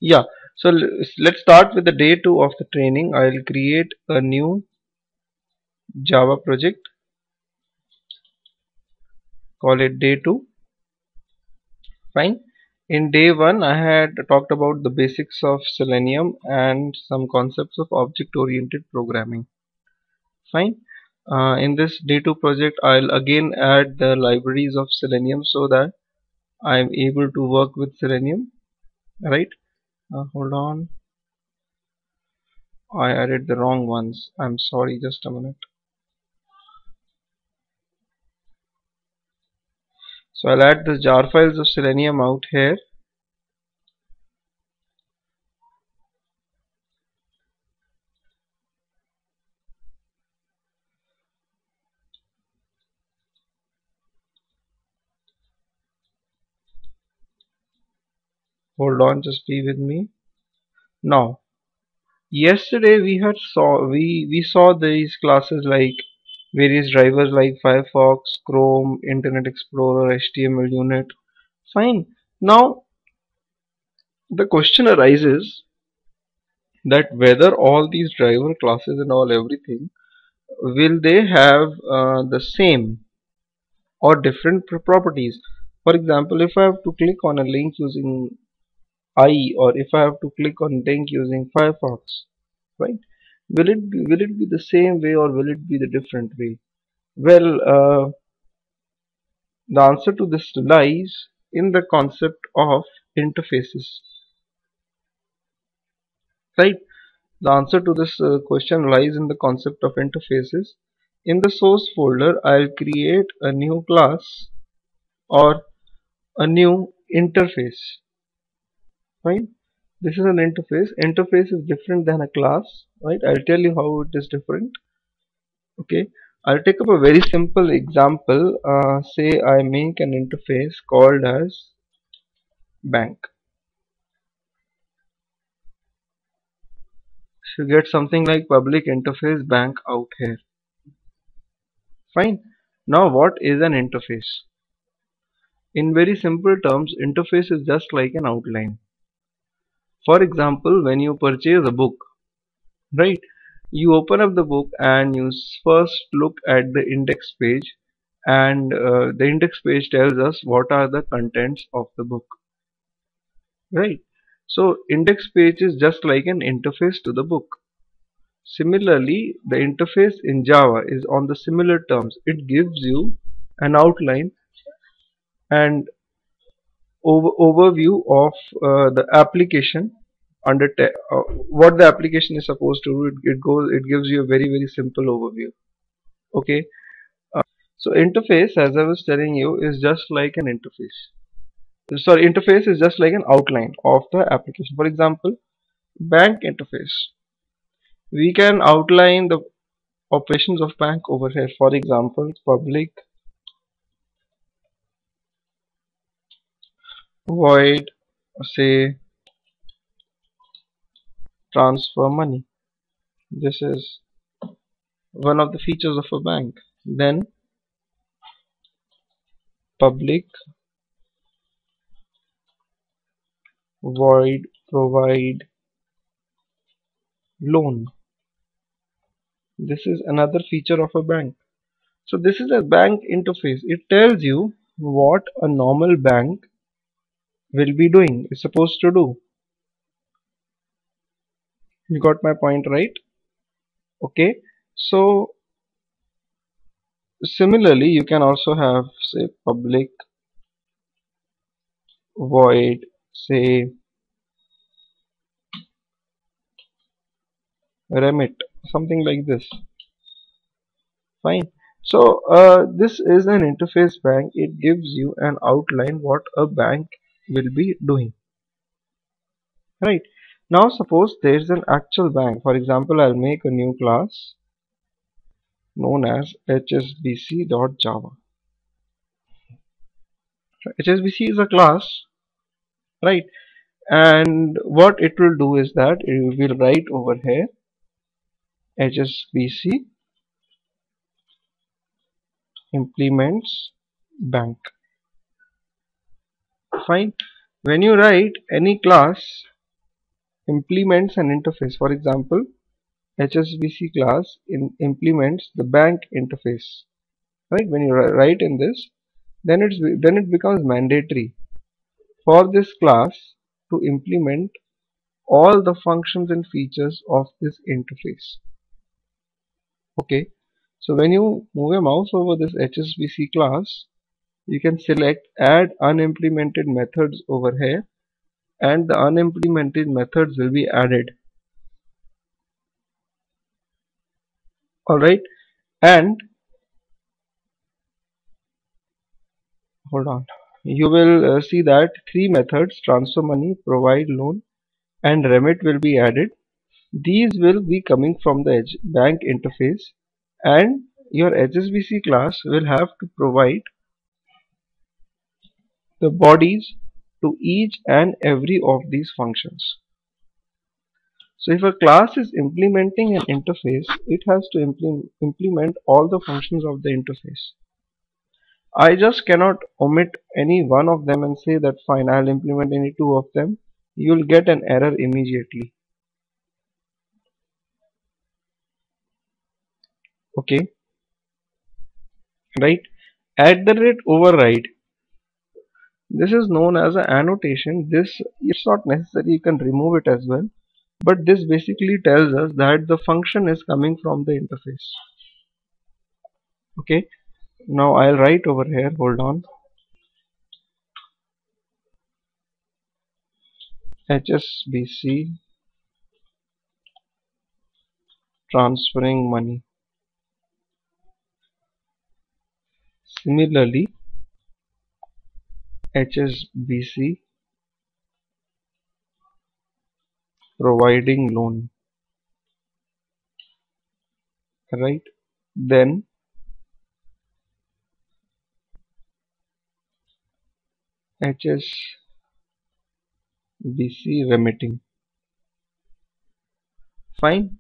Yeah, so let's start with the day 2 of the training. I'll create a new Java project, call it day 2. Fine. In day 1 I had talked about the basics of Selenium and some concepts of object oriented programming. Fine. In this day 2 project I'll again add the libraries of Selenium so that I'm able to work with Selenium, right? Hold on, I added the wrong ones. I'm sorry, just a minute. So I'll add the jar files of Selenium out here. Hold on, just be with me. Now, yesterday we saw these classes like various drivers like Firefox, Chrome, Internet Explorer, HTML Unit. Fine. Now the question arises that whether all these driver classes and all everything will they have the same or different properties. For example, if I have to click on a link using or if I have to click on link using Firefox, right? Will it be the same way or will it be the different way? Well, the answer to this lies in the concept of interfaces, right? The answer to this question lies in the concept of interfaces. In the source folder, I'll create a new class or a new interface, right? This is an interface. Interface is different than a class, right? I'll tell you how it is different. Okay, I'll take up a very simple example. Say I make an interface called as bank. So you get something like public interface bank out here. Fine. Now what is an interface? In very simple terms, interface is just like an outline. For example, when you purchase a book, right? You open up the book and you first look at the index page, and the index page tells us what are the contents of the book, right? So index page is just like an interface to the book. Similarly, the interface in Java is on the similar terms. It gives you an outline and overview of the application under what the application is supposed to do. It gives you a very simple overview. Okay, so interface, as I was telling you, is just like an interface. Sorry, interface is just like an outline of the application. For example, bank interface. We can outline the operations of bank over here. For example, public void, say, transfer money. This is one of the features of a bank. Then public void provide loan. This is another feature of a bank. So this is a bank interface. It tells you what a normal bank will be doing, is supposed to do. You got my point, right? Okay. So similarly, you can also have, say, public void, say, remit, something like this. Fine. So this is an interface bank. It gives you an outline what a bank will be doing. Right. Now suppose there is an actual bank. For example, I'll make a new class known as hsbc.java. HSBC is a class, right? And what it will do is that it will write over here HSBC implements bank. Fine. When you write any class, implements an interface. For example, HSBC class implements the bank interface. Right? When you write in this, then it becomes mandatory for this class to implement all the functions and features of this interface. Okay, so when you move a mouse over this HSBC class, you can select add unimplemented methods over here, and the unimplemented methods will be added. Alright, and hold on, you will see that three methods, transfer money, provide loan, and remit, will be added. These will be coming from the bank interface, and your HSBC class will have to provide the bodies to each and every of these functions. So if a class is implementing an interface, it has to implement all the functions of the interface. I just cannot omit any one of them and say that fine, I'll implement any two of them. You'll get an error immediately. Okay, right? At the rate override. This is known as an annotation. This, it's not necessary, you can remove it as well. But this basically tells us that the function is coming from the interface. Okay, now I'll write over here, hold on. HSBC transferring money. Similarly, HSBC providing loan. Right? Then HSBC remitting. Fine.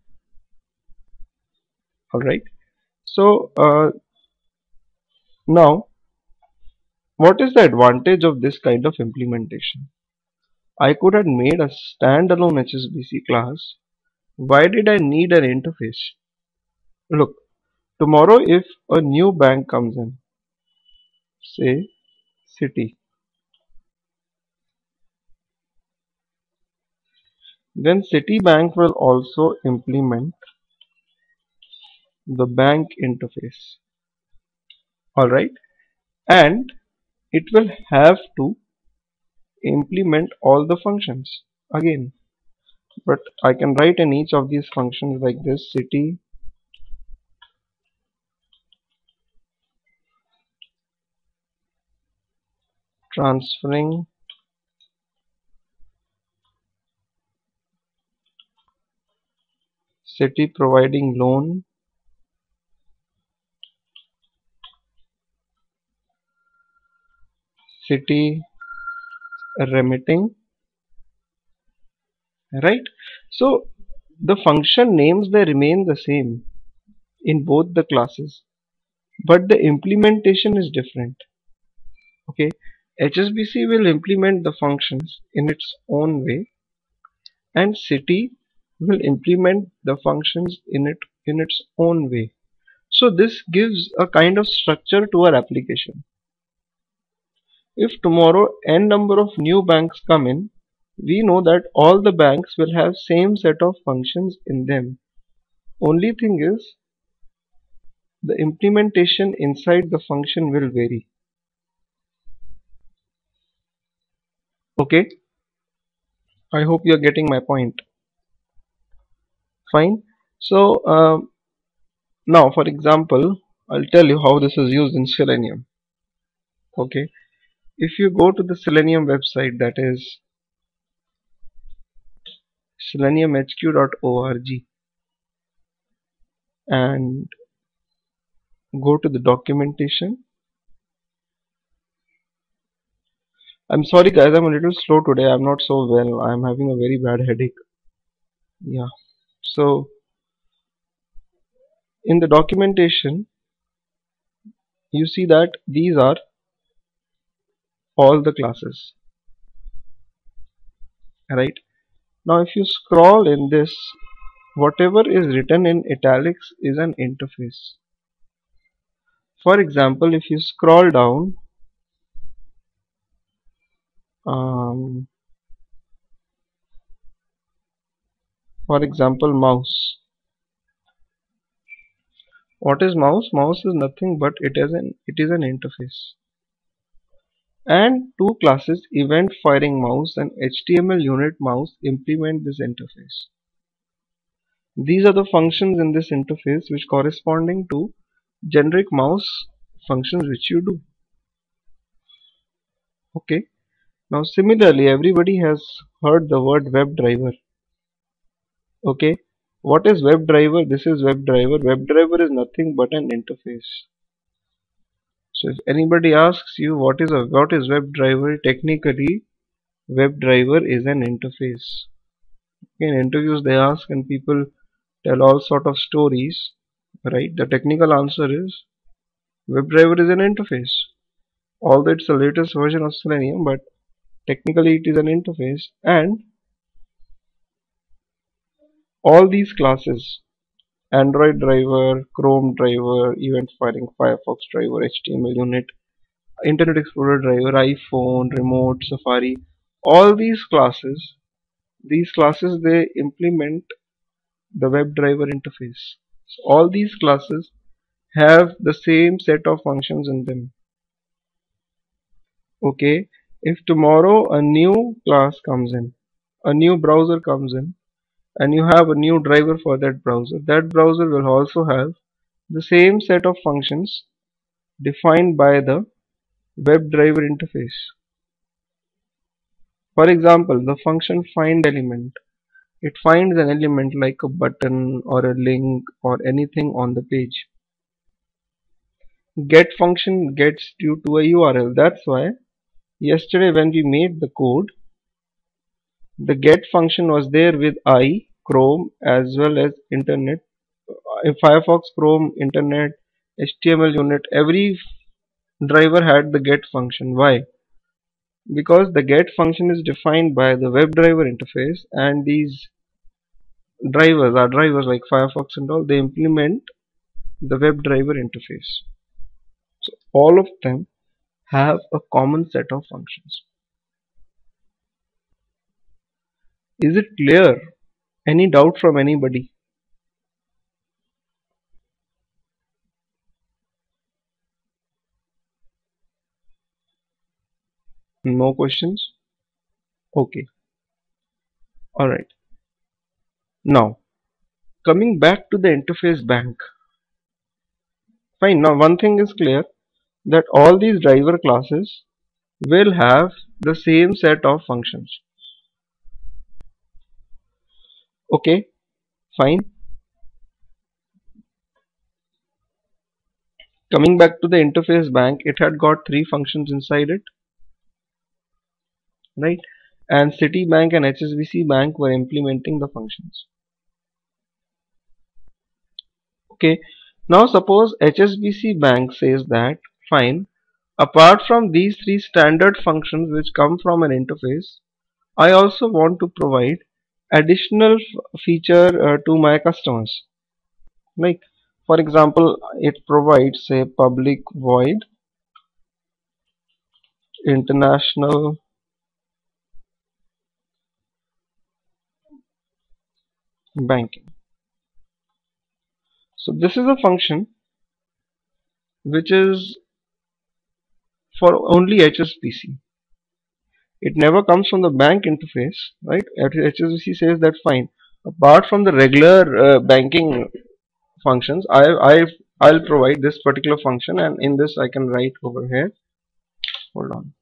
Alright. So now, what is the advantage of this kind of implementation? I could have made a standalone HSBC class. Why did I need an interface? Look, tomorrow if a new bank comes in, say Citi, then Citibank will also implement the bank interface. Alright, and it will have to implement all the functions again. But I can write in each of these functions like this: Citi transferring Citi providing loan, Citi remitting. Right? So the function names, they remain the same in both the classes, but the implementation is different. Okay, HSBC will implement the functions in its own way, and Citi will implement the functions in its own way. So this gives a kind of structure to our application. If tomorrow n number of new banks come in, we know that all the banks will have same set of functions in them. Only thing is, the implementation inside the function will vary. Okay, I hope you are getting my point. Fine. So now for example, I'll tell you how this is used in Selenium. Okay, if you go to the Selenium website, that is seleniumhq.org, and go to the documentation. I'm sorry guys, I'm a little slow today. I'm not so well. I'm having a very bad headache. Yeah. So in the documentation, you see that these are all the classes. Right? Now if you scroll in this, whatever is written in italics is an interface. For example, if you scroll down, um, for example, mouse. What is mouse? Mouse is nothing but it is an interface. And two classes, event firing mouse and HTML unit mouse, implement this interface. These are the functions in this interface which corresponding to generic mouse functions which you do. Okay. Now similarly, everybody has heard the word WebDriver. Okay. What is WebDriver? This is WebDriver. WebDriver is nothing but an interface. So if anybody asks you what is WebDriver, technically WebDriver is an interface. In interviews they ask and people tell all sort of stories, right? The technical answer is WebDriver is an interface. Although it's the latest version of Selenium, but technically it is an interface, and all these classes, Android driver, Chrome driver, event firing, Firefox driver, HTML unit, Internet Explorer driver, iPhone, remote, Safari, all these classes they implement the WebDriver interface. So all these classes have the same set of functions in them. Okay, if tomorrow a new class comes in, a new browser comes in, and you have a new driver for that browser will also have the same set of functions defined by the WebDriver interface. For example, the function find element, it finds an element like a button or a link or anything on the page. Get function gets you to a URL. That's why yesterday when we made the code, the get function was there with Chrome as well as Internet, Firefox, Chrome, Internet, HTML unit. Every driver had the get function. Why? Because the get function is defined by the WebDriver interface, and these drivers are drivers like Firefox and all. They implement the WebDriver interface. So all of them have a common set of functions. Is it clear? Any doubt from anybody? No questions? Okay. Alright. Now, coming back to the interface bank. Fine. Now, one thing is clear that all these driver classes will have the same set of functions. Okay. Fine. Coming back to the interface bank, it had got three functions inside it, right? And Citibank and HSBC Bank were implementing the functions. Okay, now suppose HSBC Bank says that fine, apart from these three standard functions which come from an interface, I also want to provide additional feature to my customers. Like for example, it provides a public void international banking. So this is a function which is for only HSBC. It never comes from the bank interface, right? HSBC says that fine. Apart from the regular banking functions, I'll provide this particular function, and in this I can write over here. Hold on.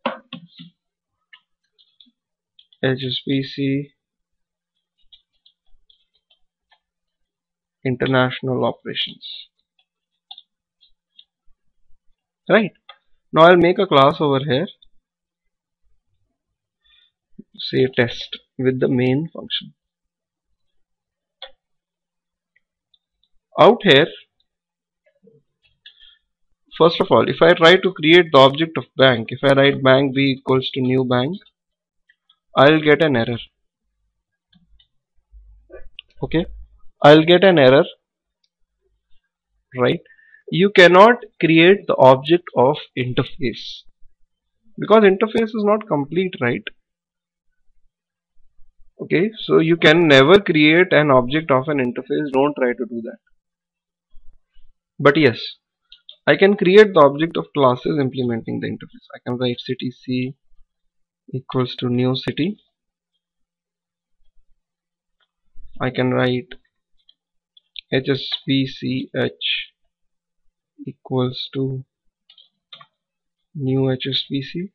HSBC international operations. Right. Now I'll make a class over here. Say test with the main function. Out here, first of all, if I try to create the object of bank, if I write bank b equals to new bank, I'll get an error. Okay, I'll get an error, right? You cannot create the object of interface because interface is not complete, right? Okay, so you can never create an object of an interface. Don't try to do that. But yes, I can create the object of classes implementing the interface. I can write city c equals to new city. I can write hsbch equals to new hsbc.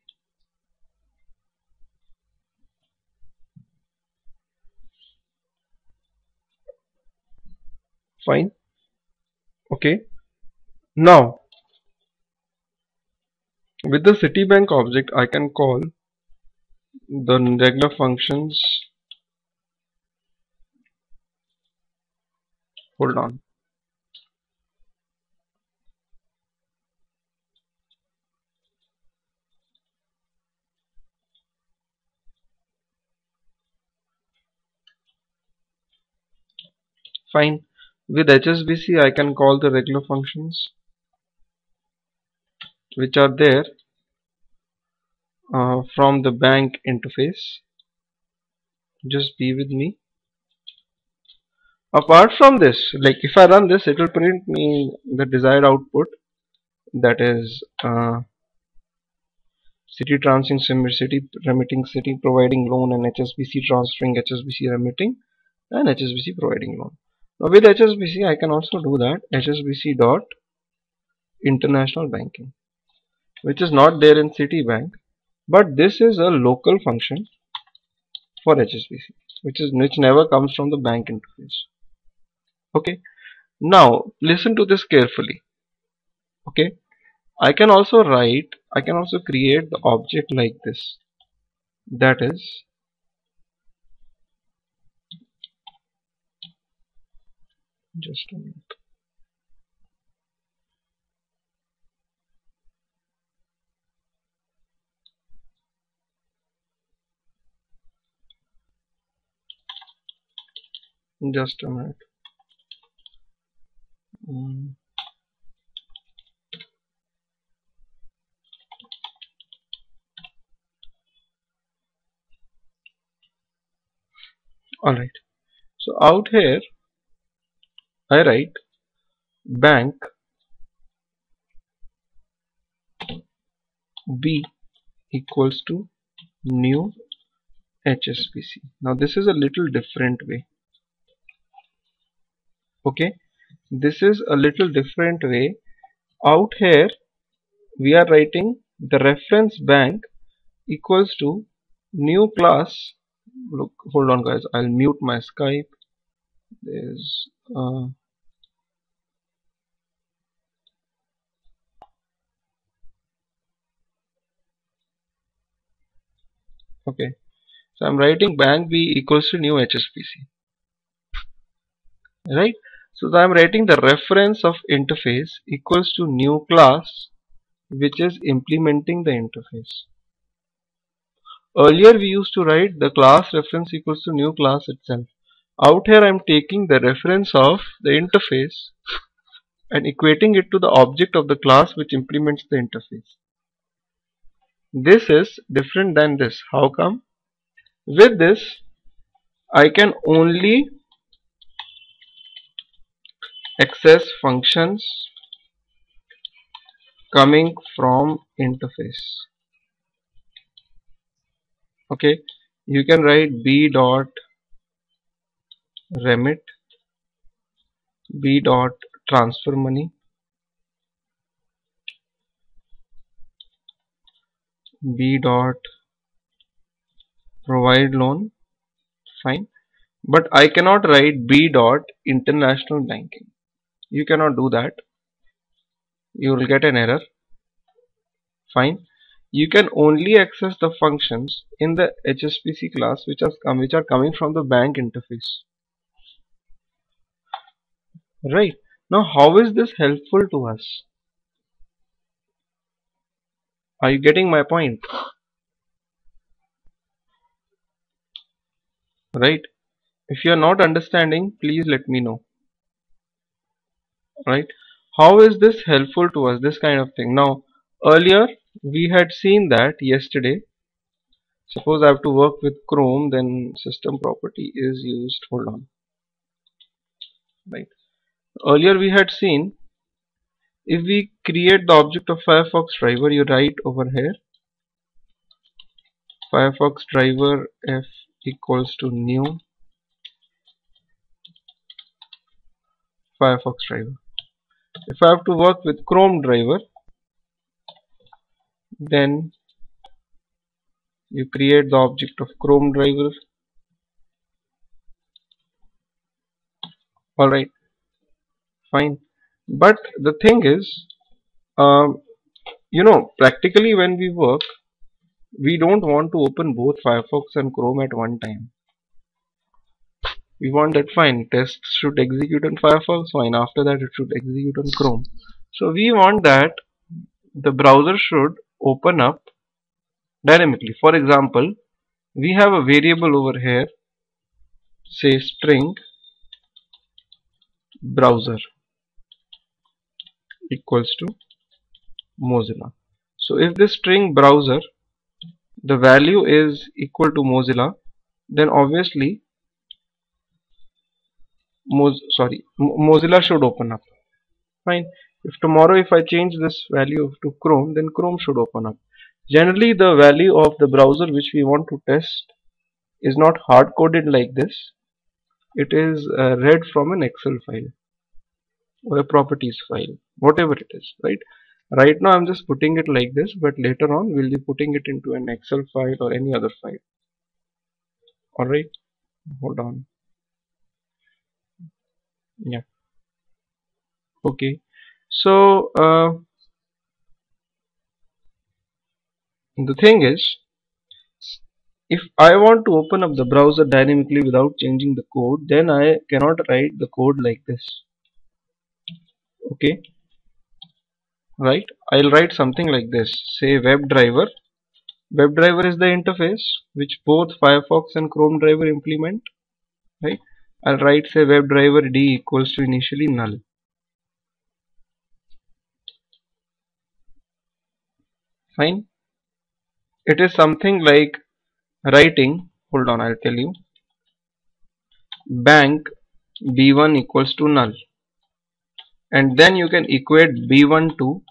Fine. Okay. Now with the Citibank object, I can call the regular functions. Hold on. Fine. With HSBC, I can call the regular functions which are there from the bank interface. Just be with me. Apart from this, like if I run this, it will print me the desired output, that is city transferring city, remitting city, providing loan, and HSBC transferring, HSBC remitting, and HSBC providing loan. Now with HSBC I can also do that, HSBC dot international banking, which is not there in Citibank, but this is a local function for HSBC, which never comes from the bank interface. Okay, now listen to this carefully. Okay, I can also create the object like this, that is just a minute. Just a minute. Mm. Alright, so out here I write bank B equals to new HSBC. Now this is a little different way. Okay, this is a little different way. Out here we are writing the reference bank equals to new class. Look, hold on guys, I'll mute my Skype. There's okay, so I'm writing bank B equals to new HSBC, right? So I'm writing the reference of interface equals to new class which is implementing the interface. Earlier we used to write the class reference equals to new class itself. Out here I'm taking the reference of the interface and equating it to the object of the class which implements the interface. This is different than this. How come? With this I can only access functions coming from interface. Okay, you can write b dot remit, b dot transfer money, b dot provide loan. Fine, but I cannot write b dot international banking. You cannot do that, you will get an error. Fine, you can only access the functions in the HSBC class which are coming from the bank interface. Right, now how is this helpful to us? Are you getting my point? Right, If you are not understanding, please let me know. Right? How is this helpful to us? This kind of thing. Now, earlier we had seen that yesterday. Suppose I have to work with Chrome, then system property is used. Hold on. Right. Earlier we had seen if we create the object of Firefox driver, you write over here Firefox driver f equals to new Firefox driver. If I have to work with Chrome driver, then you create the object of Chrome driver. Alright, fine. But the thing is, practically when we work, we don't want to open both Firefox and Chrome at one time. We want that fine, tests should execute on Firefox, fine, after that it should execute on Chrome. So we want that the browser should open up dynamically. For example, we have a variable over here, say string browser equals to Mozilla. So if this string browser, the value is equal to Mozilla, then obviously Mozilla should open up. Fine. If tomorrow if I change this value to Chrome, then Chrome should open up. Generally the value of the browser which we want to test is not hard coded like this. It is read from an Excel file or a properties file, whatever it is, right? Right now I'm just putting it like this, but later on we'll be putting it into an Excel file or any other file. Alright, hold on. Yeah. Okay. So the thing is, if I want to open up the browser dynamically without changing the code, then I cannot write the code like this. Okay. Right. I'll write something like this. Say WebDriver. WebDriver is the interface which both Firefox and Chrome driver implement. Right. I'll write say WebDriver D equals to initially null. Fine. It is something like writing, hold on, I'll tell you, bank b1 equals to null, and then you can equate b1 to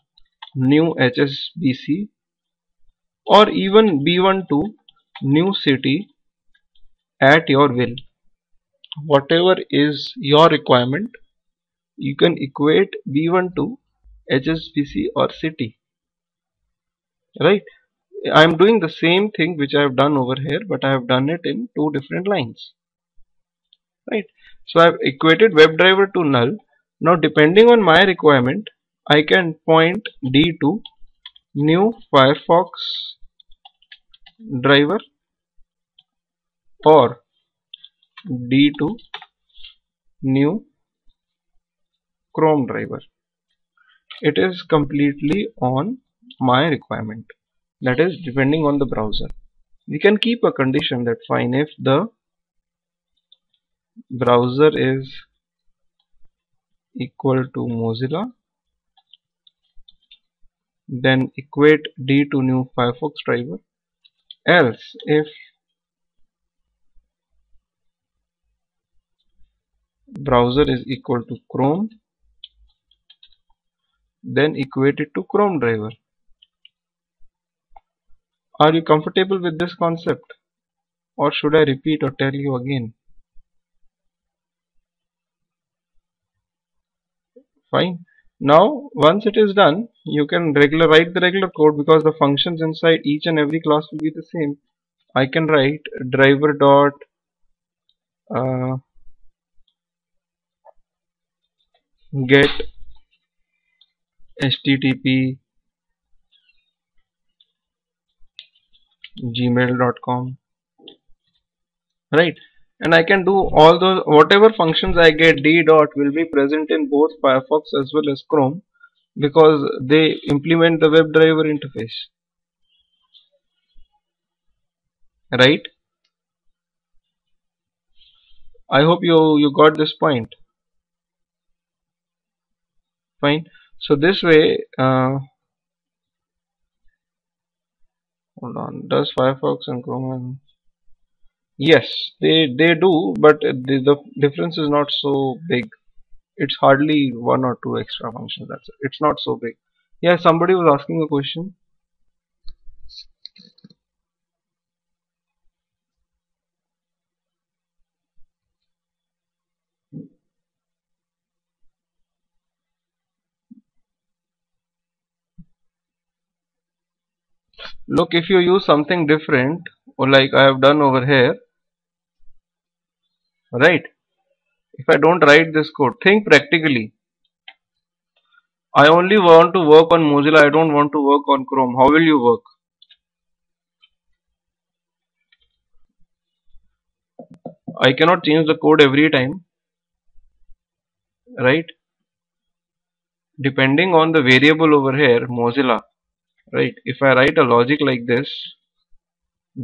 new HSBC or even b1 to new city at your will. Whatever is your requirement, you can equate b1 to HSBC or city, right? I am doing the same thing which I have done over here, but I have done it in two different lines. Right, so I've equated WebDriver to null. Now depending on my requirement, I can point D to new Firefox driver or D to new Chrome driver. It is completely on my requirement, that is depending on the browser. We can keep a condition that fine, if the browser is equal to Mozilla, then equate D to new Firefox driver, else if browser is equal to Chrome, then equate it to Chrome driver. Are you comfortable with this concept, or should I repeat or tell you again? Fine. Now once it is done, you can write the regular code, because the functions inside each and every class will be the same. I can write driver dot get http gmail.com, right? And I can do all those, whatever functions I get, D dot will be present in both Firefox as well as Chrome, because they implement the WebDriver interface, right? I hope you got this point. Fine. So this way, hold on. Does Firefox and Chrome? Yes, they do, but the difference is not so big. It's hardly one or two extra functions. That's it. It's not so big. Yeah, somebody was asking a question. Look, if you use something different, or like I have done over here, right? If I don't write this code, think practically. I only want to work on Mozilla. I don't want to work on Chrome. How will you work? I cannot change the code every time, right? Depending on the variable over here, Mozilla, right? If I write a logic like this,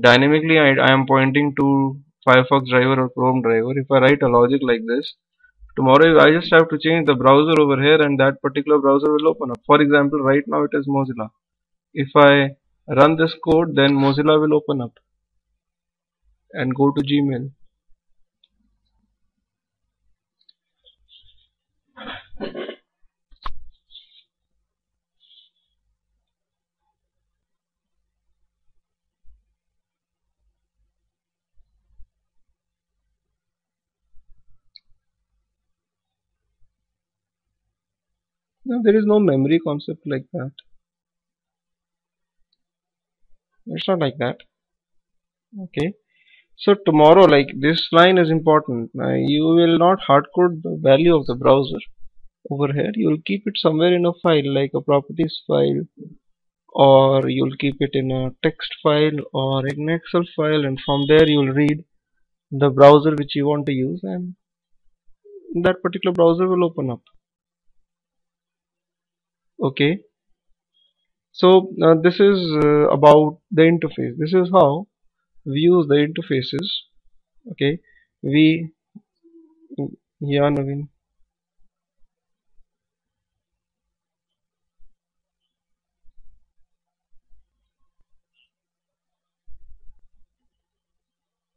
dynamically I am pointing to Firefox driver or Chrome driver. If I write a logic like this, tomorrow I just have to change the browser over here and that particular browser will open up. For example, right now it is Mozilla. If I run this code, then Mozilla will open up and go to Gmail. No, there is no memory concept like that. It's not like that. Okay. So tomorrow, like this line is important. You will not hardcode the value of the browser over here. You will keep it somewhere in a file, like a properties file, or you'll keep it in a text file or an Excel file, and from there you'll read the browser which you want to use, and that particular browser will open up. Okay. So this is about the interface. This is how we use the interfaces. Okay. We Yeah, Naveen.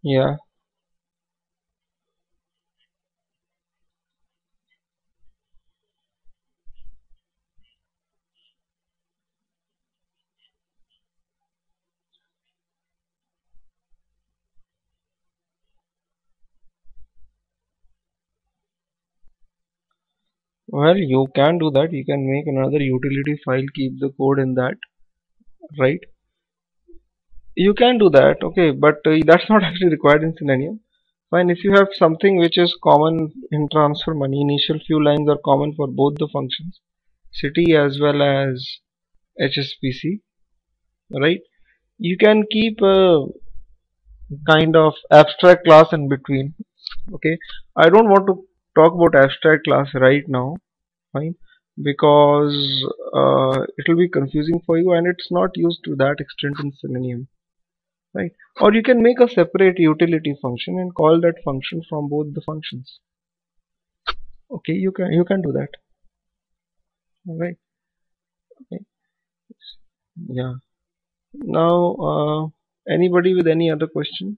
Yeah. Well, you can do that. You can make another utility file, keep the code in that, right? You can do that, okay, but that's not actually required in Selenium. Fine, if you have something which is common in transfer money, initial few lines are common for both the functions, city as well as HSPC, right? You can keep a kind of abstract class in between, okay? I don't want to talk about abstract class right now, fine, because it will be confusing for you and it's not used to that extent in Selenium, right? Or you can make a separate utility function and call that function from both the functions. Okay, you can do that. All right. Okay. Yeah. Now, anybody with any other question?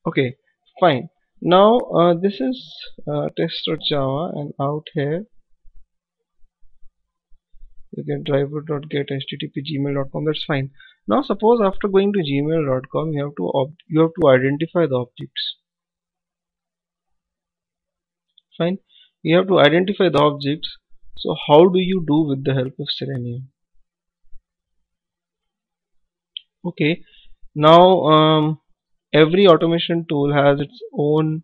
Okay, fine. Now, this is test.java, and out here you get driver.get http gmail.com. That's fine. Now, suppose after going to gmail.com, you have to identify the objects. Fine. You have to identify the objects. So, how do you do with the help of Selenium? Okay. Now, every automation tool has its own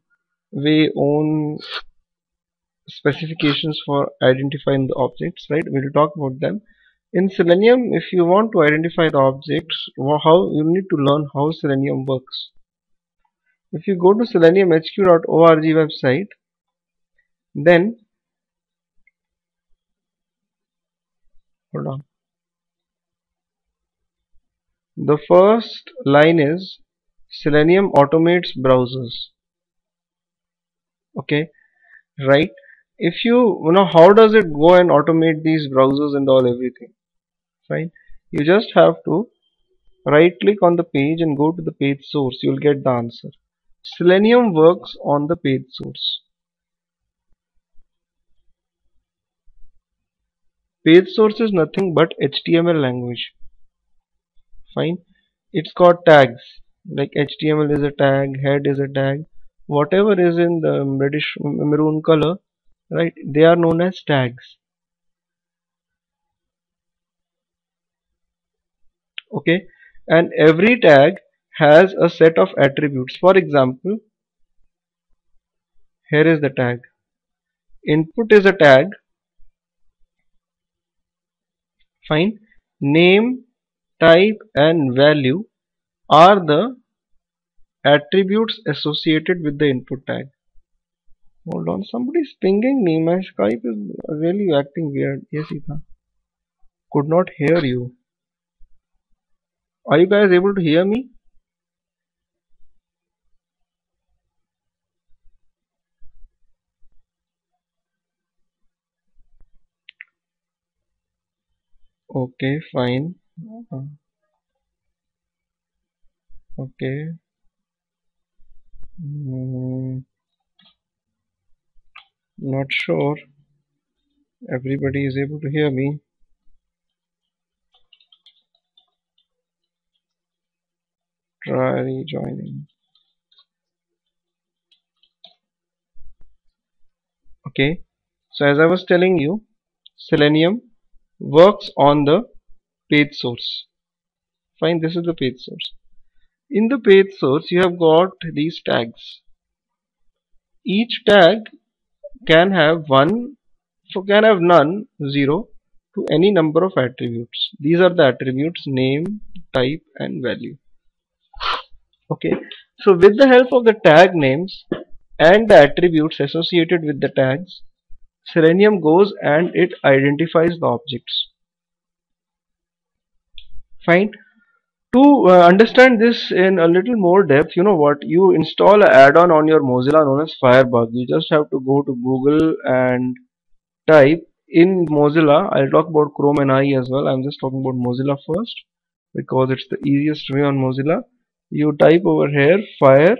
specifications for identifying the objects, right? We'll talk about them. In Selenium, if you want to identify the objects, how you need to learn how Selenium works. If you go to seleniumhq.org website, then hold on. The first line is Selenium automates browsers. Okay, right? If you know how does it go and automate these browsers and all everything, fine. You just have to right click on the page and go to the page source. You'll get the answer. Selenium works on the page source. Page source is nothing but HTML language. Fine. It's got tags like HTML is a tag, head is a tag, whatever is in the reddish maroon color, right? They are known as tags. Okay, and every tag has a set of attributes. For example, here is the tag. Input is a tag. Fine. Name, type, and value are the attributes associated with the input tag. Hold on, somebody's pinging me. My Skype is really acting weird. Yes, Ethan. Could not hear you. Are you guys able to hear me? Okay, fine. Uh, Okay. Not sure. Everybody is able to hear me. Try rejoining. Okay. So as I was telling you, Selenium works on the page source. Fine, this is the page source. In the page source, you have got these tags. Each tag can have one, so can have none, 0 to any number of attributes. These are the attributes name, type, and value. Okay, so with the help of the tag names and the attributes associated with the tags, Selenium goes and it identifies the objects. Fine. To understand this in a little more depth, you know what? You install an add-on on your Mozilla known as Firebug. You just have to go to Google and type in Mozilla. I'll talk about Chrome and IE as well. I'm just talking about Mozilla first because it's the easiest way on Mozilla. You type over here Firebug.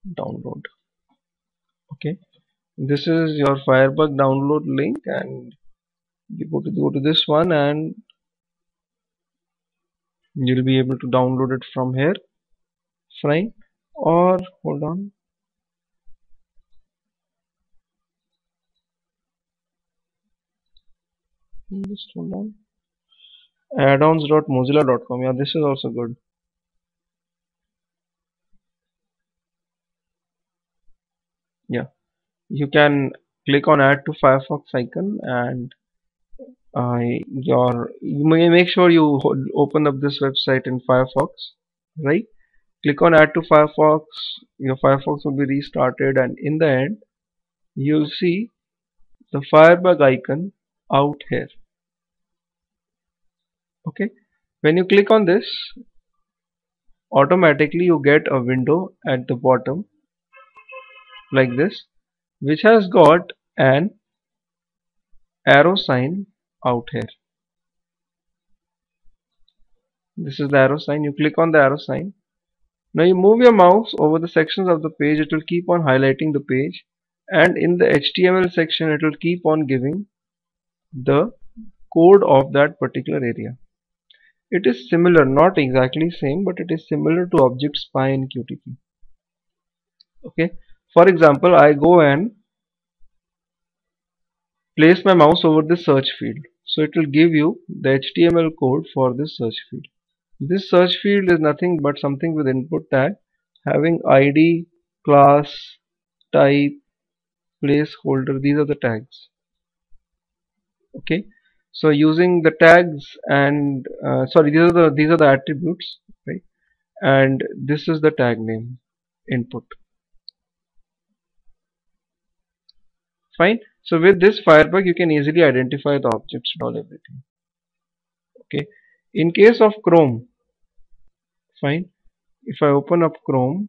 Download. Okay, this is your Firebug download link, and you go to this one, and you'll be able to download it from here. Fine. Or hold on. Just hold on. Addons.mozilla.com. Yeah, this is also good. Yeah, you can click on add to Firefox icon, and you may make sure you open up this website in Firefox, right? Click on add to Firefox. Your Firefox will be restarted, and in the end you'll see the Firebug icon out here. Okay, when you click on this, automatically you get a window at the bottom like this, which has got an arrow sign out here. This is the arrow sign. You click on the arrow sign. Now you move your mouse over the sections of the page. It will keep on highlighting the page, and in the HTML section it will keep on giving the code of that particular area. It is similar, not exactly same, but it is similar to object spy in Qtp. Okay, for example, I go and place my mouse over the search field, so it will give you the HTML code for this search field. This search field is nothing but something with input tag having ID, class, type, placeholder. These are the tags. Okay, so using the tags and sorry, these are the attributes, right? And this is the tag name input. Fine. So with this Firebug you can easily identify the objects and all everything. Okay. In case of Chrome, fine. If I open up Chrome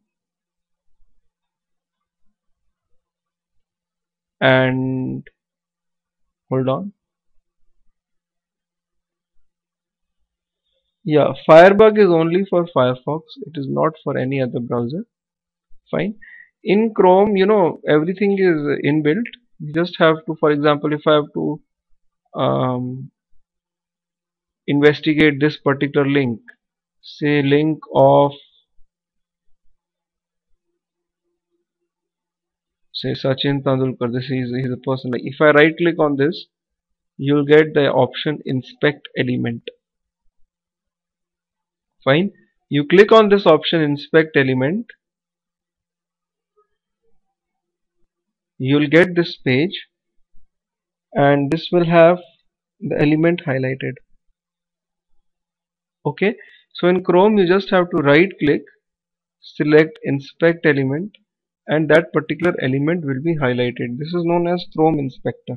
and hold on. Yeah, Firebug is only for Firefox. It is not for any other browser. Fine. In Chrome, everything is inbuilt. You just have to, for example, if I have to investigate this particular link, say link of say Sachin Tandulkar, this is he's a person. Like if I right click on this, you'll get the option inspect element. Fine. You click on this option inspect element, you'll get this page, and this will have the element highlighted. Okay. So in Chrome, you just have to right click, select inspect element, and that particular element will be highlighted. This is known as Chrome inspector.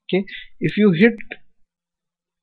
Okay. If you hit